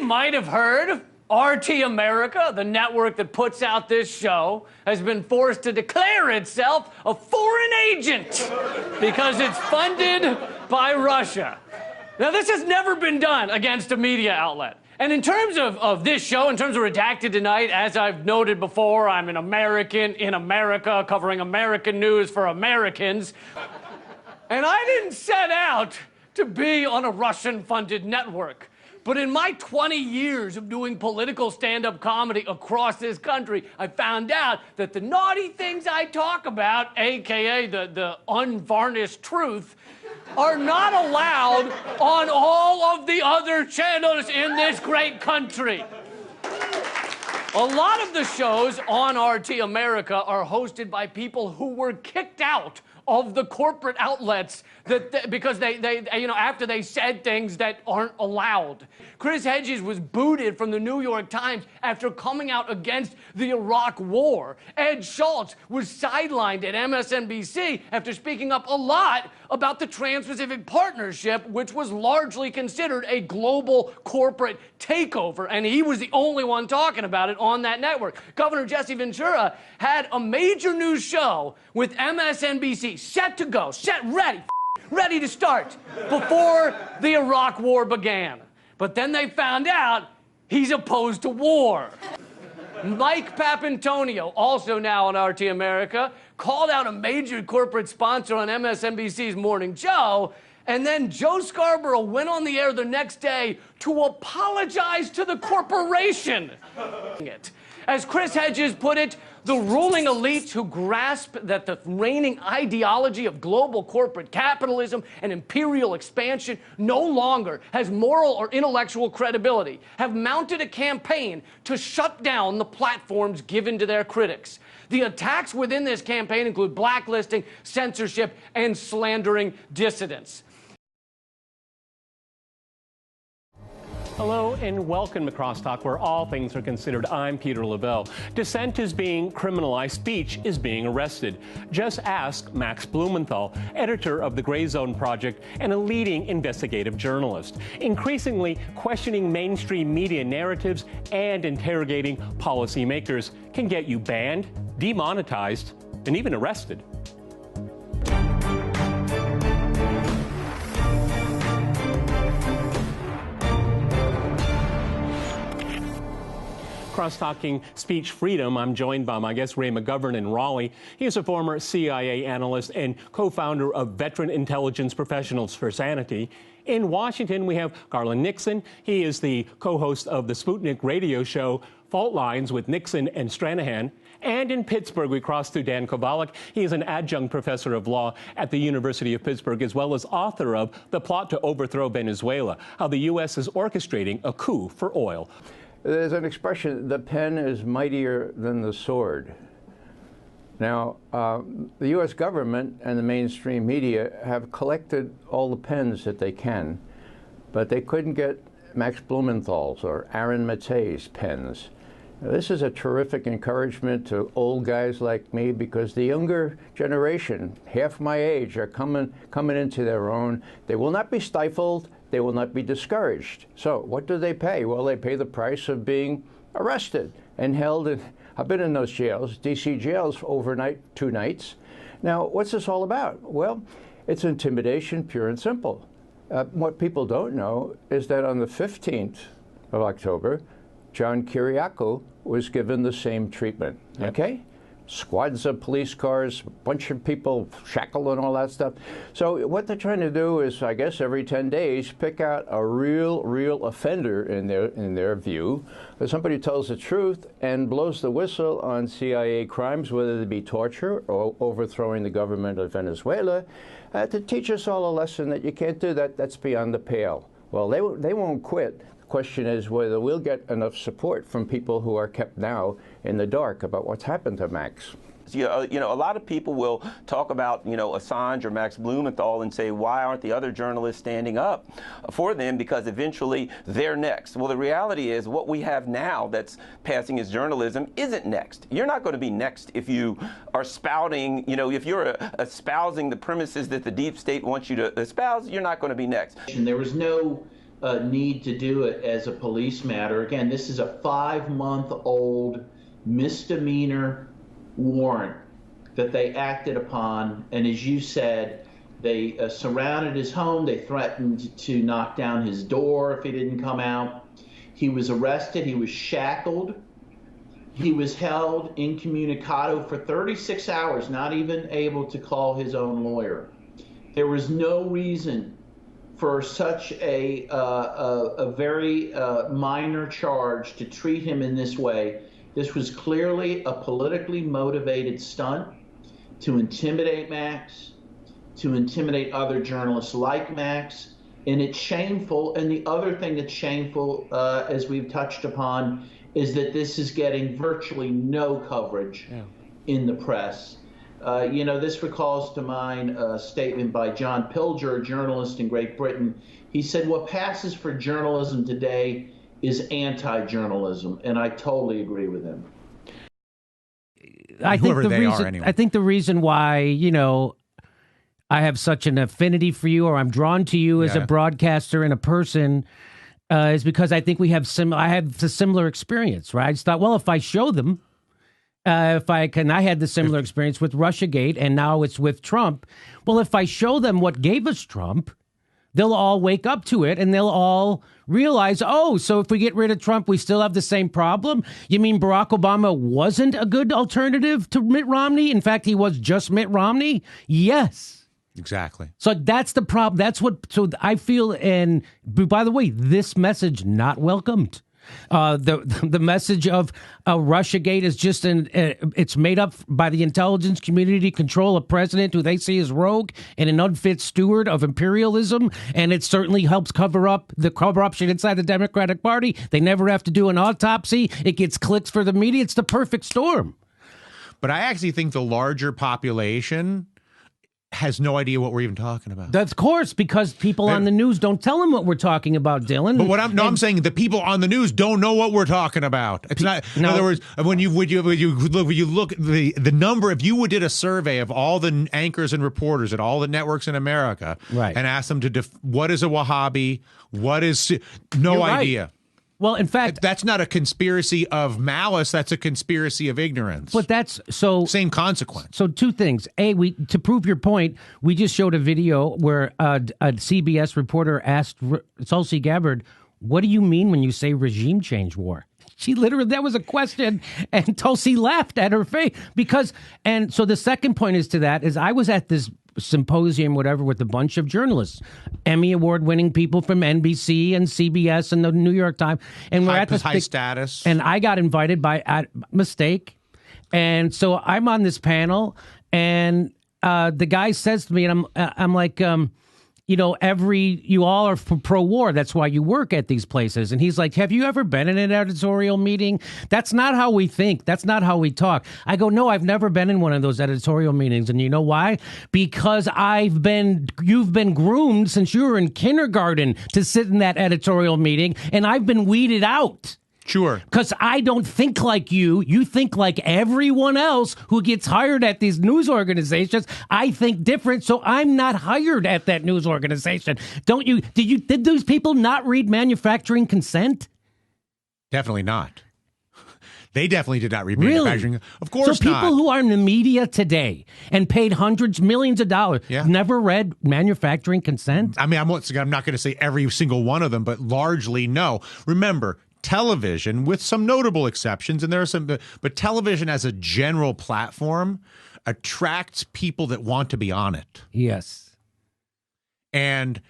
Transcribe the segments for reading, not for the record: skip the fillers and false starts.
might have heard, RT America, the network that puts out this show, has been forced to declare itself a foreign agent because it's funded by Russia. Now, this has never been done against a media outlet. And in terms of this show, in terms of Redacted Tonight, as I've noted before, I'm an American in America, covering American news for Americans. And I didn't set out to be on a Russian-funded network. But in my 20 years of doing political stand-up comedy across this country, I found out that the naughty things I talk about, a.k.a. the unvarnished truth, are not allowed on all of the other channels in this great country. A lot of the shows on RT America are hosted by people who were kicked out of the corporate outlets because they after they said things that aren't allowed. Chris Hedges was booted from the New York Times after coming out against the Iraq War. Ed Schultz was sidelined at MSNBC after speaking up a lot about the Trans-Pacific Partnership, which was largely considered a global corporate takeover, and he was the only one talking about it on that network. Governor Jesse Ventura had a major news show with MSNBC set to go, ready to start before the Iraq War began. But then they found out he's opposed to war. Mike Papantonio, also now on RT America, called out a major corporate sponsor on MSNBC's Morning Joe, and then Joe Scarborough went on the air the next day to apologize to the corporation. As Chris Hedges put it, the ruling elites who grasp that the reigning ideology of global corporate capitalism and imperial expansion no longer has moral or intellectual credibility have mounted a campaign to shut down the platforms given to their critics. The attacks within this campaign include blacklisting, censorship, and slandering dissidents. Hello and welcome to Crosstalk, where all things are considered. I'm Peter Lavelle. Dissent is being criminalized. Speech is being arrested. Just ask Max Blumenthal, editor of the Gray Zone Project and a leading investigative journalist, increasingly questioning mainstream media narratives and interrogating policymakers can get you banned, demonetized, and even arrested. Cross-talking speech freedom, I'm joined by my guest, Ray McGovern in Raleigh. He is a former CIA analyst and co-founder of Veteran Intelligence Professionals for Sanity. In Washington, we have Garland Nixon. He is the co-host of the Sputnik radio show, Fault Lines with Nixon and Stranahan. And in Pittsburgh, we cross to Dan Kovalik. He is an adjunct professor of law at the University of Pittsburgh, as well as author of The Plot to Overthrow Venezuela, How the U.S. is Orchestrating a Coup for Oil. There's an expression, the pen is mightier than the sword. Now, the U.S. government and the mainstream media have collected all the pens that they can, but they couldn't get Max Blumenthal's or Aaron Matei's pens. Now, this is a terrific encouragement to old guys like me, because the younger generation, half my age, are coming into their own. They will not be stifled. They will not be discouraged. So what do they pay? Well, they pay the price of being arrested and held in, I've been in those jails, D.C. jails overnight, 2 nights. Now, what's this all about? Well, it's intimidation, pure and simple. What people don't know is that on the 15th of October, John Kiriakou was given the same treatment, okay? Squads of police cars, a bunch of people shackled and all that stuff. So what they're trying to do is, I guess, every 10 days, pick out a real offender in their view, somebody who tells the truth and blows the whistle on CIA crimes, whether it be torture or overthrowing the government of Venezuela, to teach us all a lesson that you can't do that. That's beyond the pale. Well, they won't quit. Question is whether we'll get enough support from people who are kept now in the dark about what's happened to Max. A lot of people will talk about, Assange or Max Blumenthal and say, why aren't the other journalists standing up for them? Because eventually they're next. Well, the reality is what we have now that's passing as journalism isn't next. You're not going to be next if you are spouting, if you're espousing the premises that the deep state wants you to espouse, you're not going to be next. There was no need to do it as a police matter. Again, this is a 5-month-old misdemeanor warrant that they acted upon, and as you said, they surrounded his home. They threatened to knock down his door if he didn't come out. He was arrested. He was shackled. He was held incommunicado for 36 hours, not even able to call his own lawyer. There was no reason for such a very minor charge to treat him in this way. This was clearly a politically motivated stunt to intimidate Max, to intimidate other journalists like Max, and it's shameful. And the other thing that's shameful, as we've touched upon, is that this is getting virtually no coverage in the press. This recalls to mind a statement by John Pilger, a journalist in Great Britain. He said, what passes for journalism today is anti-journalism, and I totally agree with him. I think the reason why, I have such an affinity for you, or I'm drawn to you as a broadcaster and a person, is because I think I have the similar experience, right? I just thought, well, if I show them, I had the similar experience with Russiagate, and now it's with Trump. Well, if I show them what gave us Trump, they'll all wake up to it, and they'll all realize, oh, so if we get rid of Trump, we still have the same problem? You mean Barack Obama wasn't a good alternative to Mitt Romney? In fact, he was just Mitt Romney? Yes. Exactly. So that's the problem. So I feel, and by the way, this message not welcomed. The message of Russiagate is just it's made up by the intelligence community to control a president who they see as rogue and an unfit steward of imperialism, and it certainly helps cover up the corruption inside the Democratic Party. They never have to do an autopsy. It gets clicks for the media. It's the perfect storm. But I actually think the larger population has no idea what we're even talking about. Of course, because people on the news don't tell them what we're talking about, Dylan. But I'm saying the people on the news don't know what we're talking about. It's not. In other words, when you look at the number, if you did a survey of all the anchors and reporters at all the networks in America, right, and asked them to what is a Wahhabi, what is no idea. Right. Well, in fact, that's not a conspiracy of malice. That's a conspiracy of ignorance. But that's so same consequence. So two things. A, to prove your point, we just showed a video where a CBS reporter asked Tulsi Gabbard, "What do you mean when you say regime change war?" She literally, that was a question, and Tulsi laughed at her face and so the second point is I was at this symposium, whatever, with a bunch of journalists, Emmy Award-winning people from NBC and CBS and the New York Times, and we're at this high status. And I got invited by mistake, and so I'm on this panel, and the guy says to me, and I'm like, you all are pro-war. That's why you work at these places. And he's like, have you ever been in an editorial meeting? That's not how we think. That's not how we talk. I go, no, I've never been in one of those editorial meetings. And you know why? Because you've been groomed since you were in kindergarten to sit in that editorial meeting, and I've been weeded out. Sure. Because I don't think like you. You think like everyone else who gets hired at these news organizations. I think different, so I'm not hired at that news organization. Don't you? Did those people not read manufacturing consent? Definitely not. They definitely did not read manufacturing. Of course not. So people who are in the media today and paid hundreds, millions of dollars never read manufacturing consent? I mean, I'm not going to say every single one of them, but largely no. Remember, television, with some notable exceptions, and there are some, but television as a general platform attracts people that want to be on it. Yes. And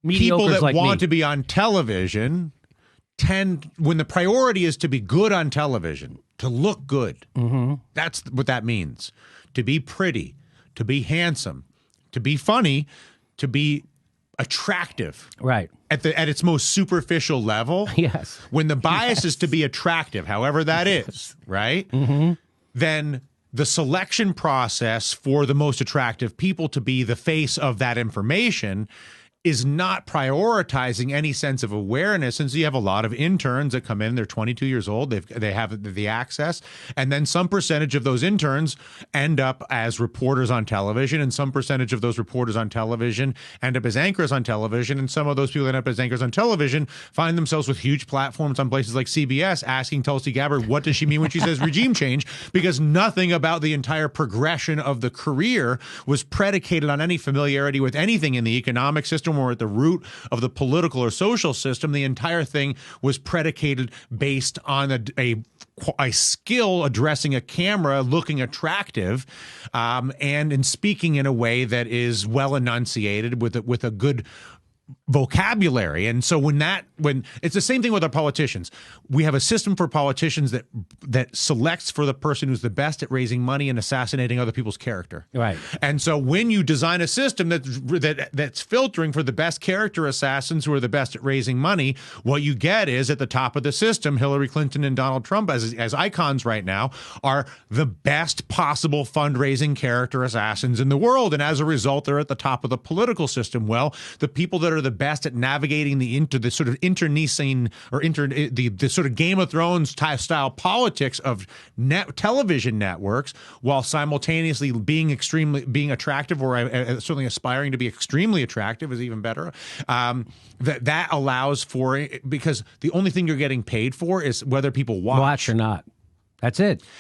people that want to be on television tend, when the priority is to be good on television, to look good. Mm-hmm. That's what that means. To be pretty, to be handsome, to be funny, to be attractive. Right. At its most superficial level. Yes. When the bias is to be attractive, however that is, right? Mm-hmm. Then the selection process for the most attractive people to be the face of that information is not prioritizing any sense of awareness. And so you have a lot of interns that come in, they're 22 years old, they have the access, and then some percentage of those interns end up as reporters on television, and some percentage of those reporters on television end up as anchors on television, and some of those people that end up as anchors on television find themselves with huge platforms on places like CBS asking Tulsi Gabbard, what does she mean when she says regime change? Because nothing about the entire progression of the career was predicated on any familiarity with anything in the economic system or at the root of the political or social system. The entire thing was predicated based on a skill addressing a camera, looking attractive, and in speaking in a way that is well enunciated with a good vocabulary. And so when it's the same thing with our politicians, we have a system for politicians that selects for the person who's the best at raising money and assassinating other people's character. Right. And so when you design a system that's filtering for the best character assassins who are the best at raising money, what you get is at the top of the system, Hillary Clinton and Donald Trump as icons right now are the best possible fundraising character assassins in the world. And as a result, they're at the top of the political system. Well, the people that are the best at navigating the sort of internecine or the sort of Game of Thrones style politics of television networks, while simultaneously being attractive or certainly aspiring to be extremely attractive is even better. That allows for, because the only thing you're getting paid for is whether people watch or not. That's it.